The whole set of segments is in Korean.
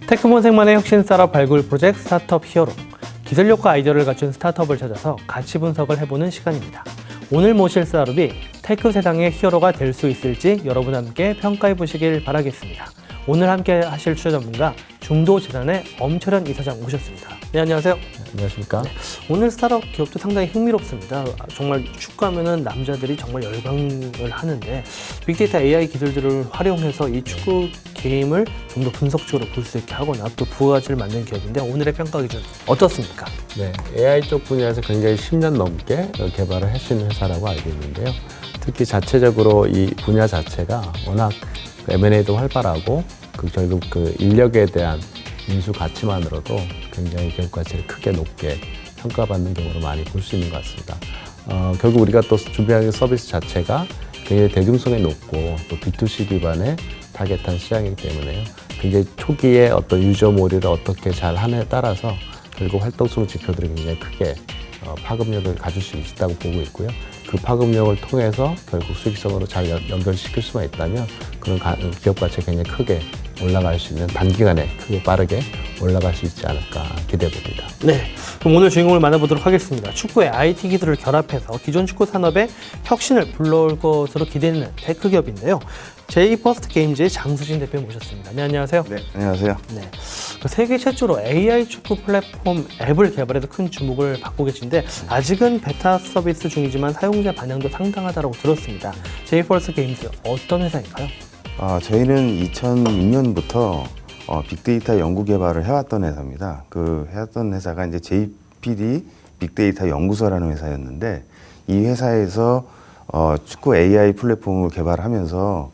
테크본색만의 혁신 셋업 발굴 프로젝트 스타트업 히어로. 기술력과 아이디어를 갖춘 스타트업을 찾아서 가치 분석을 해보는 시간입니다. 오늘 모실 셋업이 테크 세상의 히어로가 될 수 있을지 여러분 함께 평가해 보시길 바라겠습니다. 오늘 함께 하실 취재 전문가 중도재단의 엄철현 이사장 모셨습니다. 네, 안녕하세요. 안녕하십니까. 네, 오늘 스타트업 기업도 상당히 흥미롭습니다. 정말 축구하면은 남자들이 정말 열광을 하는데 빅데이터 AI 기술들을 활용해서 이 축구 게임을 좀 더 분석적으로 볼 수 있게 하거나 또 부가가치를 만드는 기업인데 오늘의 평가 기준 어떻습니까? 네, AI 쪽 분야에서 굉장히 10년 넘게 개발을 하신 회사라고 알고 있는데요. 특히 자체적으로 이 분야 자체가 워낙 M&A도 활발하고 결국 그 인력에 대한 인수 가치만으로도 굉장히 기업 가치를 크게 높게 평가받는 경우를 많이 볼 수 있는 것 같습니다. 결국 우리가 또 준비하는 서비스 자체가 굉장히 대중성이 높고 또 B2C 기반의 타겟한 시장이기 때문에요. 굉장히 초기에 어떤 유저몰이를 어떻게 잘 하느냐에 따라서 결국 활동성 지표들이 굉장히 크게 파급력을 가질 수 있다고 보고 있고요. 그 파급력을 통해서 결국 수익성으로 잘 연결시킬 수만 있다면 그런 기업 가치가 굉장히 크게 올라갈 수 있는 단기간에 크게 빠르게 올라갈 수 있지 않을까 기대해 봅니다. 네, 그럼 오늘 주인공을 만나보도록 하겠습니다. 축구의 IT 기술을 결합해서 기존 축구 산업의 혁신을 불러올 것으로 기대되는 테크 기업인데요. 제이퍼스트 게임즈의 장수진 대표 모셨습니다. 네, 안녕하세요. 네, 안녕하세요. 네, 세계 최초로 AI 축구 플랫폼 앱을 개발해서 큰 주목을 받고 계신데 아직은 베타 서비스 중이지만 사용자 반응도 상당하다고 들었습니다. 제이퍼스트 게임즈 어떤 회사인가요? 저희는 2006년부터 빅데이터 연구 개발을 해왔던 회사입니다. 해왔던 회사가 이제 JPD 빅데이터 연구소라는 회사였는데 이 회사에서 축구 AI 플랫폼을 개발하면서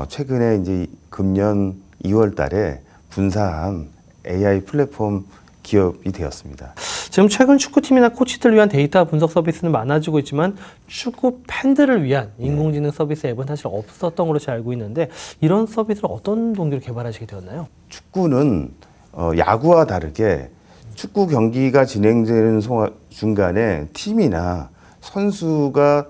최근에 이제 금년 2월 달에 분사한 AI 플랫폼 기업이 되었습니다. 지금 최근 축구팀이나 코치들을 위한 데이터 분석 서비스는 많아지고 있지만 축구 팬들을 위한 인공지능 서비스 앱은 사실 없었던 걸로 잘 알고 있는데 이런 서비스를 어떤 동기로 개발하시게 되었나요? 축구는 야구와 다르게 축구 경기가 진행되는 중간에 팀이나 선수가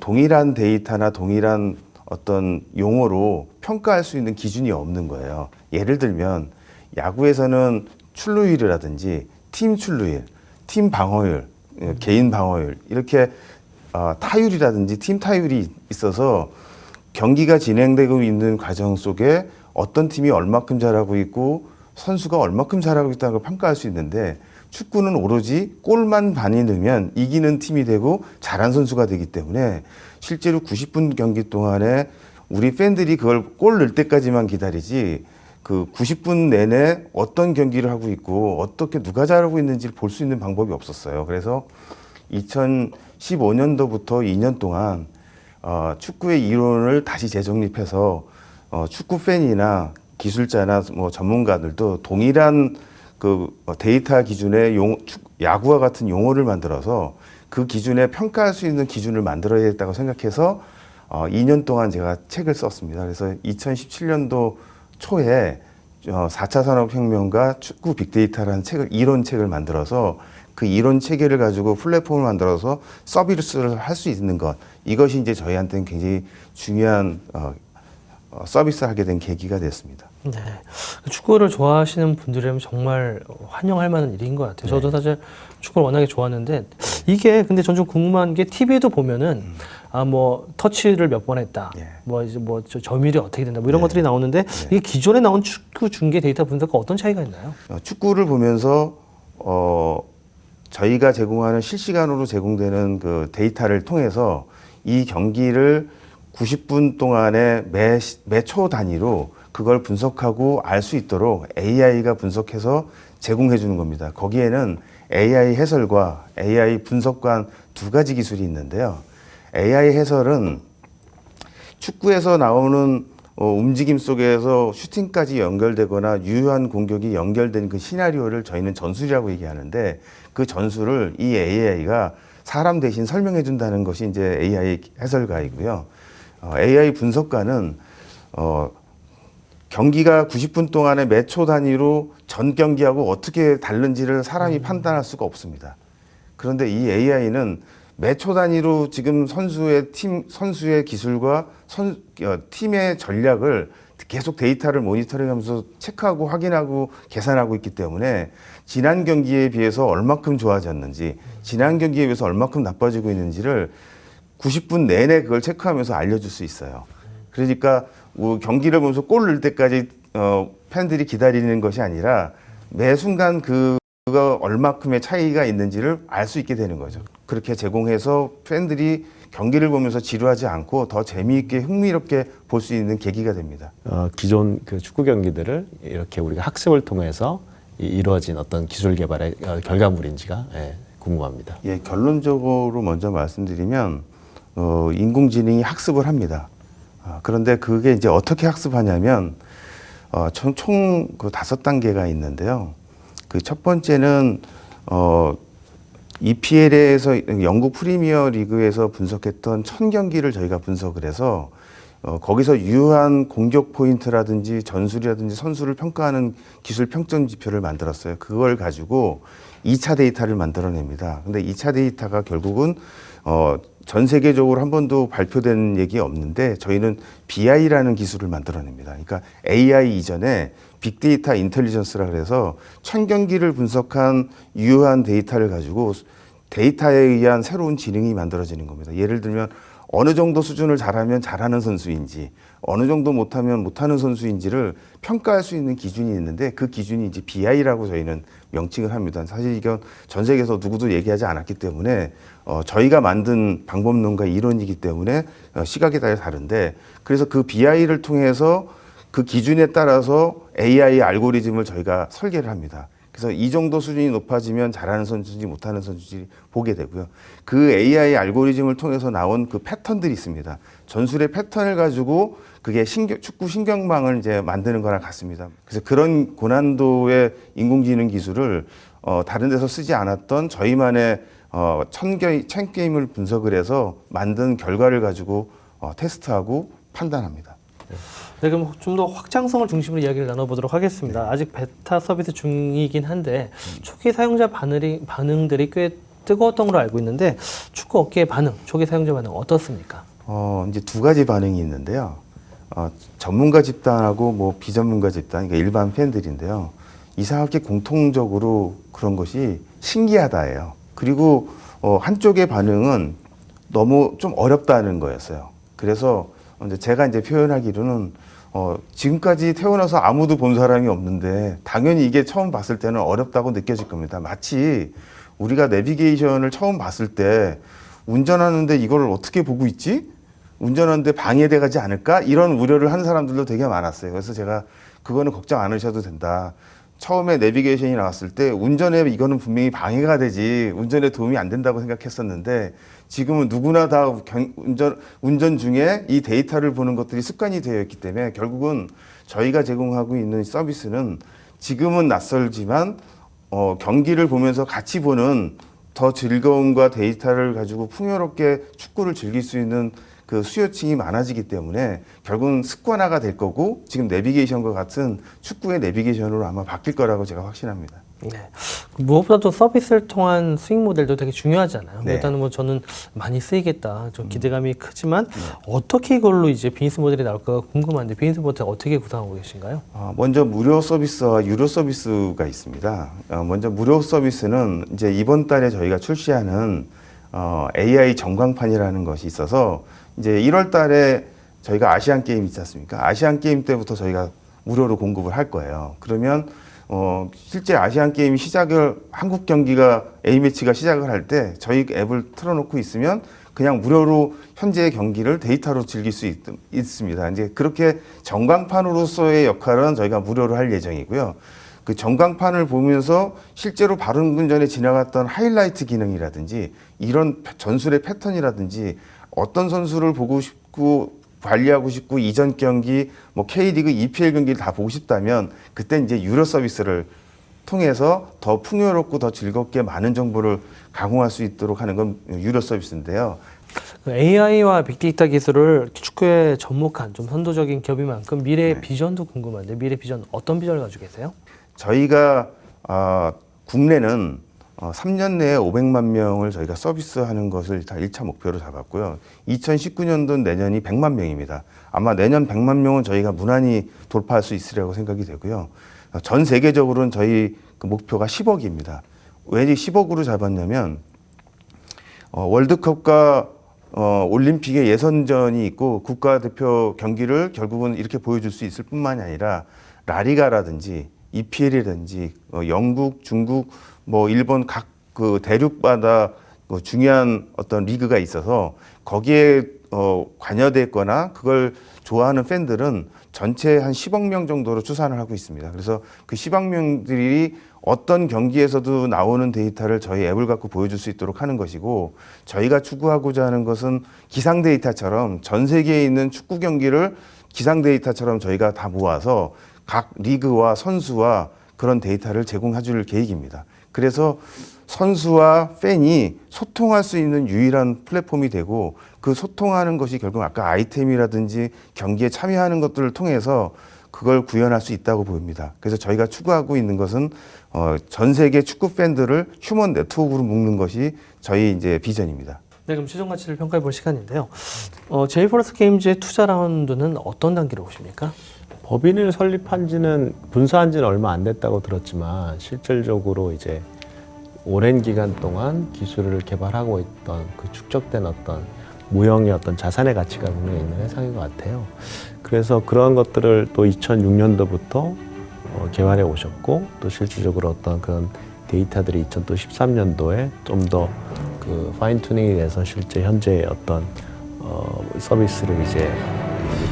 동일한 데이터나 동일한 어떤 용어로 평가할 수 있는 기준이 없는 거예요. 예를 들면 야구에서는 출루율이라든지 팀 출루율, 팀 방어율, 개인 방어율 이렇게 타율이라든지 팀 타율이 있어서 경기가 진행되고 있는 과정 속에 어떤 팀이 얼마큼 잘하고 있고 선수가 얼마큼 잘하고 있다는 걸 평가할 수 있는데 축구는 오로지 골만 많이 넣으면 이기는 팀이 되고 잘한 선수가 되기 때문에 실제로 90분 경기 동안에 우리 팬들이 그걸 골 넣을 때까지만 기다리지 그 90분 내내 어떤 경기를 하고 있고 어떻게 누가 잘하고 있는지를 볼 수 있는 방법이 없었어요. 그래서 2015년도부터 2년 동안 축구의 이론을 다시 재정립해서 축구 팬이나 기술자나 뭐 전문가들도 동일한 그 데이터 기준의 야구와 같은 용어를 만들어서 그 기준에 평가할 수 있는 기준을 만들어야겠다고 생각해서 2년 동안 제가 책을 썼습니다. 그래서 2017년도 초에 4차 산업혁명과 축구 빅데이터라는 이론책을 만들어서 그 이론 체계를 가지고 플랫폼을 만들어서 서비스를 할 수 있는 것, 이것이 이제 저희한테는 굉장히 중요한 서비스를 하게 된 계기가 됐습니다. 네, 축구를 좋아하시는 분들이라면 정말 환영할 만한 일인 것 같아요. 저도 사실 축구를 워낙에 좋아하는데 이게 근데 전 좀 궁금한 게 TV에도 보면은 뭐 터치를 몇 번 했다, 뭐 이제 뭐 점유율이 어떻게 된다, 뭐 이런 것들이 나오는데 이게 기존에 나온 축구 중계 데이터 분석과 어떤 차이가 있나요? 축구를 보면서 저희가 제공하는 실시간으로 제공되는 그 데이터를 통해서 이 경기를 90분 동안에 매 초 단위로 그걸 분석하고 알 수 있도록 AI가 분석해서 제공해 주는 겁니다. 거기에는 AI 해설과 AI 분석관 두 가지 기술이 있는데요. AI 해설은 축구에서 나오는 움직임 속에서 슈팅까지 연결되거나 유효한 공격이 연결된 그 시나리오를 저희는 전술이라고 얘기하는데 그 전술을 이 AI가 사람 대신 설명해 준다는 것이 이제 AI 해설가이고요. AI 분석가는 경기가 90분 동안에 몇 초 단위로 전 경기하고 어떻게 다른지를 사람이 판단할 수가 없습니다. 그런데 이 AI는 몇 초 단위로 지금 선수의 기술과 팀의 전략을 계속 데이터를 모니터링하면서 체크하고 확인하고 계산하고 있기 때문에 지난 경기에 비해서 얼마큼 좋아졌는지, 지난 경기에 비해서 얼마큼 나빠지고 있는지를 90분 내내 그걸 체크하면서 알려줄 수 있어요. 그러니까 경기를 보면서 골 넣을 때까지 팬들이 기다리는 것이 아니라 매 순간 그가 얼마큼의 차이가 있는지를 알 수 있게 되는 거죠. 그렇게 제공해서 팬들이 경기를 보면서 지루하지 않고 더 재미있게 흥미롭게 볼 수 있는 계기가 됩니다. 기존 그 축구 경기들을 이렇게 우리가 학습을 통해서 이루어진 어떤 기술 개발의 결과물인지가 궁금합니다. 예, 결론적으로 먼저 말씀드리면 인공지능이 학습을 합니다. 그런데 그게 이제 어떻게 학습하냐면 총 그 5단계가 있는데요. 그 첫 번째는 EPL에서 영국 프리미어 리그에서 분석했던 1000경기를 저희가 분석을 해서 거기서 유효한 공격 포인트라든지 전술이라든지 선수를 평가하는 기술 평점 지표를 만들었어요. 그걸 가지고 2차 데이터를 만들어냅니다. 근데 2차 데이터가 결국은 전 세계적으로 한 번도 발표된 얘기 없는데 저희는 BI라는 기술을 만들어냅니다. 그러니까 AI 이전에 빅데이터 인텔리전스라 그래서 1000경기를 분석한 유효한 데이터를 가지고 데이터에 의한 새로운 지능이 만들어지는 겁니다. 예를 들면 어느 정도 수준을 잘하면 잘하는 선수인지, 어느 정도 못하면 못하는 선수인지를 평가할 수 있는 기준이 있는데 그 기준이 이제 BI라고 저희는 명칭을 합니다. 사실 이건 전 세계에서 누구도 얘기하지 않았기 때문에 저희가 만든 방법론과 이론이기 때문에 시각이 다 다른데, 그래서 그 BI를 통해서 그 기준에 따라서 AI 알고리즘을 저희가 설계를 합니다. 그래서 이 정도 수준이 높아지면 잘하는 선수인지 못하는 선수인지 보게 되고요. 그 AI 알고리즘을 통해서 나온 그 패턴들이 있습니다. 전술의 패턴을 가지고 그게 축구 신경망을 이제 만드는 거랑 같습니다. 그래서 그런 고난도의 인공지능 기술을 다른 데서 쓰지 않았던 저희만의 1000게임을 분석을 해서 만든 결과를 가지고 테스트하고 판단합니다. 네, 그럼 좀 더 확장성을 중심으로 이야기를 나눠보도록 하겠습니다. 아직 베타 서비스 중이긴 한데 초기 사용자 반응들이 꽤 뜨거웠던 걸로 알고 있는데 축구 업계의 반응, 초기 사용자 반응 어떻습니까? 이제 두 가지 반응이 있는데요. 전문가 집단하고 뭐 비전문가 집단, 그러니까 일반 팬들인데요. 이상하게 공통적으로 그런 것이 신기하다예요. 그리고 한쪽의 반응은 너무 좀 어렵다는 거였어요. 그래서 제가 이제 표현하기로는 지금까지 태어나서 아무도 본 사람이 없는데 당연히 이게 처음 봤을 때는 어렵다고 느껴질 겁니다. 마치 우리가 내비게이션을 처음 봤을 때 운전하는데 이걸 어떻게 보고 있지? 운전하는데 방해돼 가지 않을까? 이런 우려를 하는 사람들도 되게 많았어요. 그래서 제가 그거는 걱정 안 하셔도 된다. 처음에 내비게이션이 나왔을 때 운전에 이거는 분명히 방해가 되지 운전에 도움이 안 된다고 생각했었는데 지금은 누구나 다 운전 중에 이 데이터를 보는 것들이 습관이 되어 있기 때문에 결국은 저희가 제공하고 있는 서비스는 지금은 낯설지만 경기를 보면서 같이 보는 더 즐거움과 데이터를 가지고 풍요롭게 축구를 즐길 수 있는 그 수요층이 많아지기 때문에 결국은 습관화가 될 거고 지금 내비게이션과 같은 축구의 내비게이션으로 아마 바뀔 거라고 제가 확신합니다. 네. 무엇보다도 서비스를 통한 수익 모델도 되게 중요하잖아요. 네. 일단은 뭐 저는 많이 쓰이겠다. 좀 기대감이 크지만 어떻게 이걸로 이제 비즈니스 모델이 나올까 궁금한데 비즈니스 모델 어떻게 구상하고 계신가요? 먼저 무료 서비스와 유료 서비스가 있습니다. 먼저 무료 서비스는 이제 이번 달에 저희가 출시하는 AI 전광판이라는 것이 있어서 이제 1월 달에 저희가 아시안 게임 있지 않습니까? 아시안 게임 때부터 저희가 무료로 공급을 할 거예요. 그러면 실제 아시안 게임이 한국 경기가 A매치가 시작을 할 때 저희 앱을 틀어놓고 있으면 그냥 무료로 현재의 경기를 데이터로 즐길 수 있습니다. 이제 그렇게 전광판으로서의 역할은 저희가 무료로 할 예정이고요. 그 전광판을 보면서 실제로 발언 전에 지나갔던 하이라이트 기능이라든지 이런 전술의 패턴이라든지 어떤 선수를 보고 싶고 관리하고 싶고 이전 경기 뭐 K리그, EPL 경기를 다 보고 싶다면 그때 이제 유료 서비스를 통해서 더 풍요롭고 더 즐겁게 많은 정보를 가공할 수 있도록 하는 건 유료 서비스인데요. AI와 빅데이터 기술을 축구에 접목한 좀 선도적인 기업인 만큼 미래의 비전도 궁금한데 미래 비전 어떤 비전을 가지고 계세요? 저희가 국내는 3년 내에 500만 명을 저희가 서비스하는 것을 일단 1차 목표로 잡았고요. 2019년도 내년이 100만 명입니다. 아마 내년 100만 명은 저희가 무난히 돌파할 수 있으리라고 생각이 되고요. 전 세계적으로는 저희 그 목표가 10억입니다. 왜 10억으로 잡았냐면 월드컵과 올림픽의 예선전이 있고 국가대표 경기를 결국은 이렇게 보여줄 수 있을 뿐만이 아니라 라리가라든지 EPL이라든지 영국, 중국, 뭐 일본 각 그 대륙마다 중요한 어떤 리그가 있어서 거기에 관여됐거나 그걸 좋아하는 팬들은 전체 한 10억 명 정도로 추산을 하고 있습니다. 그래서 그 10억 명들이 어떤 경기에서도 나오는 데이터를 저희 앱을 갖고 보여줄 수 있도록 하는 것이고, 저희가 추구하고자 하는 것은 기상 데이터처럼 전 세계에 있는 축구 경기를 기상 데이터처럼 저희가 다 모아서 각 리그와 선수와 그런 데이터를 제공해 줄 계획입니다. 그래서 선수와 팬이 소통할 수 있는 유일한 플랫폼이 되고, 그 소통하는 것이 결국 아까 아이템이라든지 경기에 참여하는 것들을 통해서 그걸 구현할 수 있다고 보입니다. 그래서 저희가 추구하고 있는 것은 전 세계 축구 팬들을 휴먼 네트워크로 묶는 것이 저희 이제 비전입니다. 네, 그럼 최종 가치를 평가해 볼 시간인데요. 제이포레스 게임즈의 투자 라운드는 어떤 단계로 보십니까? 법인을 설립한 지는 분사한 지는 얼마 안 됐다고 들었지만, 실질적으로 이제 오랜 기간 동안 기술을 개발하고 있던 그 축적된 어떤 무형의 어떤 자산의 가치가 분명히 있는 회사인 것 같아요. 그래서 그런 것들을 또 2006년도부터 개발해 오셨고, 또 실질적으로 어떤 그런 데이터들이 2013년도에 좀 더 그 파인 튜닝이 돼서 실제 현재 어떤 서비스를 이제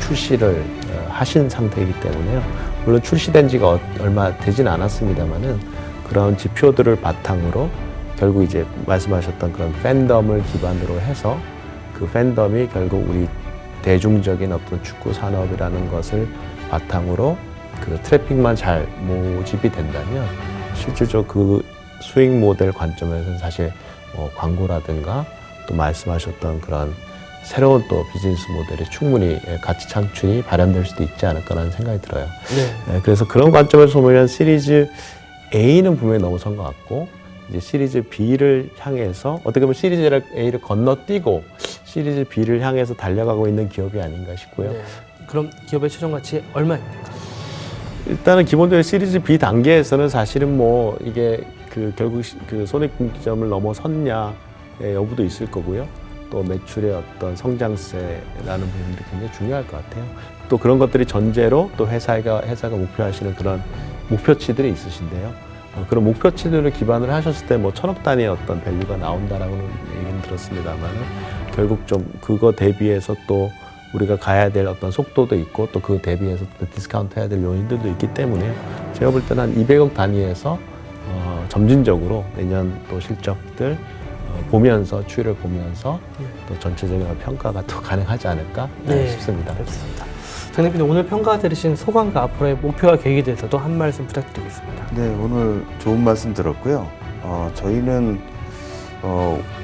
출시를 하신 상태이기 때문에요. 물론 출시된 지가 얼마 되진 않았습니다만은, 그런 지표들을 바탕으로 결국 이제 말씀하셨던 그런 팬덤을 기반으로 해서 그 팬덤이 결국 우리 대중적인 어떤 축구 산업이라는 것을 바탕으로 그 트래픽만 잘 모집이 된다면, 실질적으로 그 수익 모델 관점에서는 사실 광고라든가 또 말씀하셨던 그런 새로운 또 비즈니스 모델이 충분히 가치 창출이 발현될 수도 있지 않을까라는 생각이 들어요. 네. 그래서 그런 관점에서 보면 시리즈 A는 분명히 넘어선 것 같고, 이제 시리즈 B를 향해서 어떻게 보면 시리즈 A를 건너뛰고 시리즈 B를 향해서 달려가고 있는 기업이 아닌가 싶고요. 네. 그럼 기업의 최종 가치 얼마입니까? 일단은 기본적으로 시리즈 B 단계에서는 사실은 뭐 이게 그 결국 그 손익분기점을 넘어섰냐의 여부도 있을 거고요. 또 매출의 어떤 성장세라는 부분들이 굉장히 중요할 것 같아요. 또 그런 것들이 전제로 또 회사가 목표하시는 그런 목표치들이 있으신데요. 그런 목표치들을 기반으로 하셨을 때 뭐 1,000억 단위의 어떤 밸류가 나온다라고는 얘기는 들었습니다만은, 결국 좀 그거 대비해서 또 우리가 가야 될 어떤 속도도 있고, 또 그 대비해서 또 디스카운트 해야 될 요인들도 있기 때문에, 제가 볼 때는 한 200억 단위에서 점진적으로 내년 또 실적들 보면서 추이를 보면서 또 전체적인 평가가 또 가능하지 않을까 싶습니다. 알겠습니다. 장 대표님, 오늘 평가 들으신 소감과 앞으로의 목표와 계획에 대해서도 한 말씀 부탁드리겠습니다. 네, 오늘 좋은 말씀 들었고요. 저희는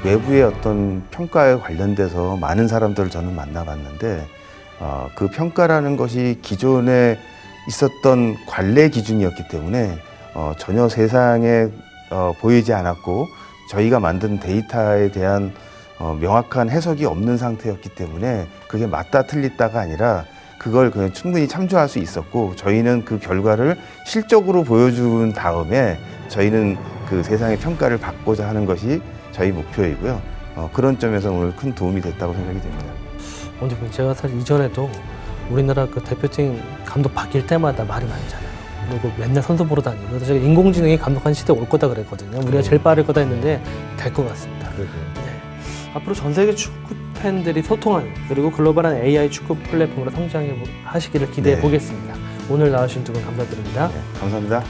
외부의 어떤 평가에 관련돼서 많은 사람들을 저는 만나봤는데, 그 평가라는 것이 기존에 있었던 관례 기준이었기 때문에 전혀 세상에 보이지 않았고, 저희가 만든 데이터에 대한 명확한 해석이 없는 상태였기 때문에 그게 맞다 틀리다가 아니라 그걸 그냥 충분히 참조할 수 있었고, 저희는 그 결과를 실적으로 보여준 다음에 저희는 그 세상의 평가를 받고자 하는 것이 저희 목표이고요. 그런 점에서 오늘 큰 도움이 됐다고 생각이 됩니다. 대표님, 제가 사실 이전에도 우리나라 그 대표팀 감독 바뀔 때마다 말이 많잖아요. 그리고 맨날 선수 보러 다니고, 그래서 제가 인공지능이 감독한 시대 올 거다 그랬거든요. 우리가 제일 빠를 거다 했는데 될 것 같습니다. 네. 앞으로 전 세계 축구 팬들이 소통하는, 그리고 글로벌한 AI 축구 플랫폼으로 성장하시기를 기대해 보겠습니다. 오늘 나와주신 두 분 감사드립니다. 감사합니다.